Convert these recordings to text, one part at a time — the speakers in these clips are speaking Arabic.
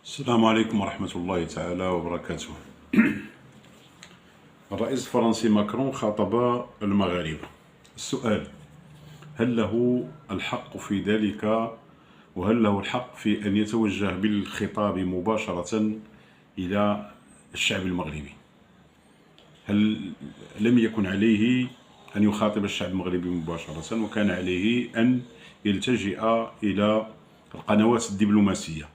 السلام عليكم ورحمة الله تعالى وبركاته. الرئيس الفرنسي ماكرون خاطب المغاربة. السؤال: هل له الحق في ذلك؟ وهل له الحق في أن يتوجه بالخطاب مباشرة إلى الشعب المغربي؟ هل لم يكن عليه أن يخاطب الشعب المغربي مباشرة، وكان عليه أن يلتجئ إلى القنوات الدبلوماسية،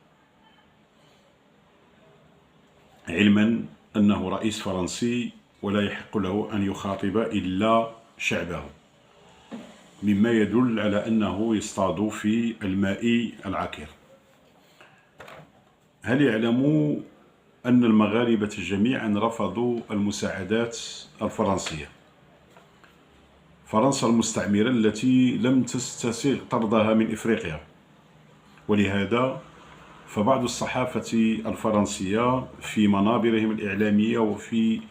علما أنه رئيس فرنسي ولا يحق له أن يخاطب إلا شعبه، مما يدل على أنه يصطاد في الماء العكر. هل يعلم أن المغاربة جميعا رفضوا المساعدات الفرنسية؟ فرنسا المستعمرة التي لم تستسيغ طردها من إفريقيا، ولهذا فبعض الصحافة الفرنسية في منابرهم الإعلامية وفي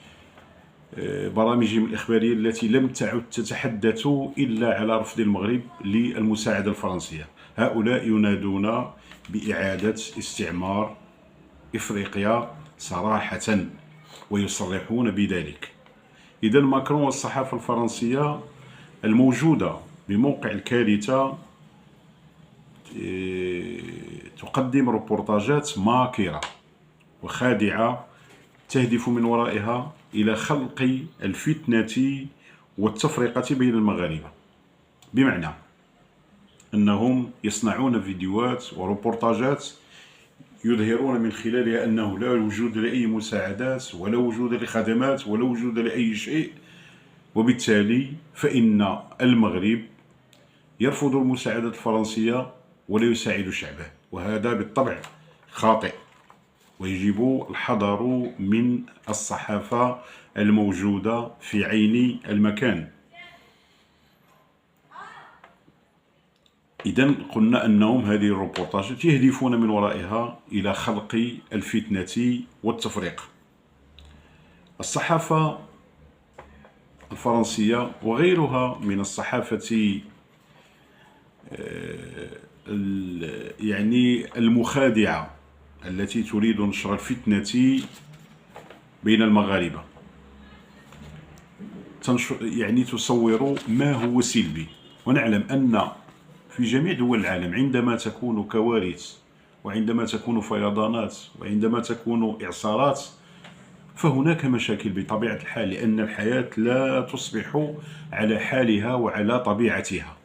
برامجهم الإخبارية التي لم تعد تتحدث إلا على رفض المغرب للمساعدة الفرنسية، هؤلاء ينادون بإعادة استعمار إفريقيا صراحة ويصرحون بذلك. إذن ماكرون والصحافة الفرنسية الموجودة بموقع الكارثة تقدم روبورتاجات ماكرة وخادعة تهدف من ورائها إلى خلق الفتنة والتفرقة بين المغاربة، بمعنى أنهم يصنعون فيديوهات وروبورتاجات يظهرون من خلالها أنه لا وجود لأي مساعدات ولا وجود لخدمات ولا وجود لأي شيء، وبالتالي فإن المغرب يرفض المساعدة الفرنسية ولا يساعد شعبه، وهذا بالطبع خاطئ، ويجب الحذر من الصحافة الموجودة في عين المكان. إذن قلنا أنهم هذه الروبورتاجات يهدفون من ورائها إلى خلق الفتنة والتفريق. الصحافة الفرنسية وغيرها من الصحافة المخادعة التي تريد نشر الفتنة بين المغاربة تصور ما هو سلبي، ونعلم أن في جميع دول العالم عندما تكون كوارث وعندما تكون فيضانات وعندما تكون إعصارات فهناك مشاكل بطبيعة الحال، لأن الحياة لا تصبح على حالها وعلى طبيعتها،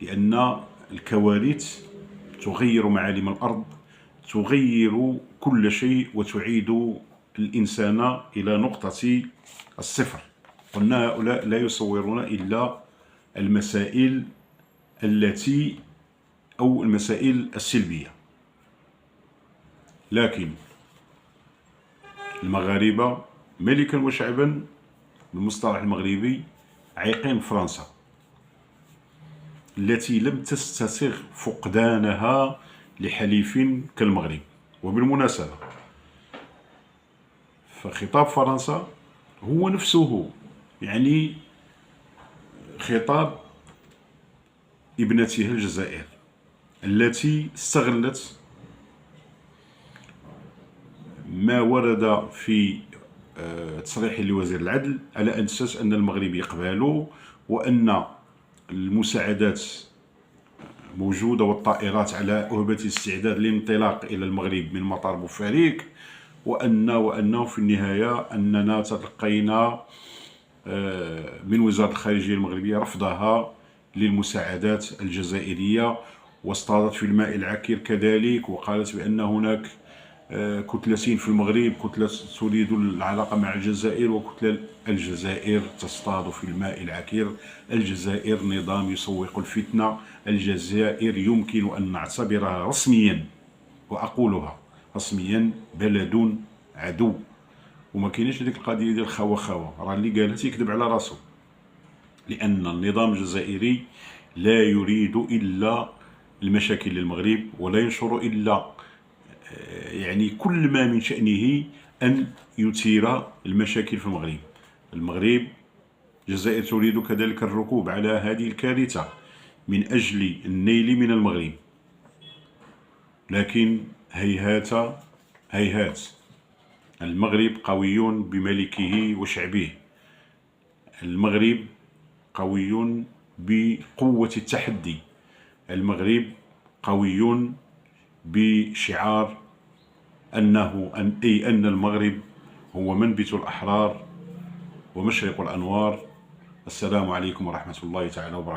لأن الكوارث تغير معالم الأرض، تغير كل شيء وتعيد الإنسان إلى نقطة الصفر. وأن هؤلاء لا يصورون إلا المسائل المسائل السلبية، لكن المغاربة ملكا وشعبا بالمصطلح المغربي عايقين فرنسا التي لم تستسغ فقدانها لحليف كالمغرب. وبالمناسبة فخطاب فرنسا هو نفسه خطاب ابنتها الجزائر التي استغلت ما ورد في تصريح لوزير العدل على أساس أن المغرب يقبل وأن المساعدات موجودة والطائرات على أهبة الاستعداد للانطلاق إلى المغرب من مطار بوفاريك، وأنه في النهاية أننا تلقينا من وزارة الخارجية المغربية رفضها للمساعدات الجزائرية، واصطادت في الماء العكر كذلك، وقالت بأن هناك كتلتين في المغرب، كتلة تريد العلاقة مع الجزائر وكتلة الجزائر تصطاد في الماء العكر. الجزائر نظام يسوق الفتنة، الجزائر يمكن أن نعتبرها رسميا، وأقولها رسميا، بلد عدو، وما كاينش ديك القضية ديال خوا راه اللي قالت يكذب على راسه، لأن النظام الجزائري لا يريد إلا المشاكل للمغرب، ولا ينشر إلا كل ما من شأنه أن يثير المشاكل في المغرب. الجزائر تريد كذلك الركوب على هذه الكارثة من أجل النيل من المغرب، لكن هيهات هيهات. المغرب قوي بملكه وشعبه. المغرب قوي بقوة التحدي. المغرب قوي بشعار أن المغرب هو منبت الأحرار ومشرق الأنوار. السلام عليكم ورحمة الله تعالى وبركاته.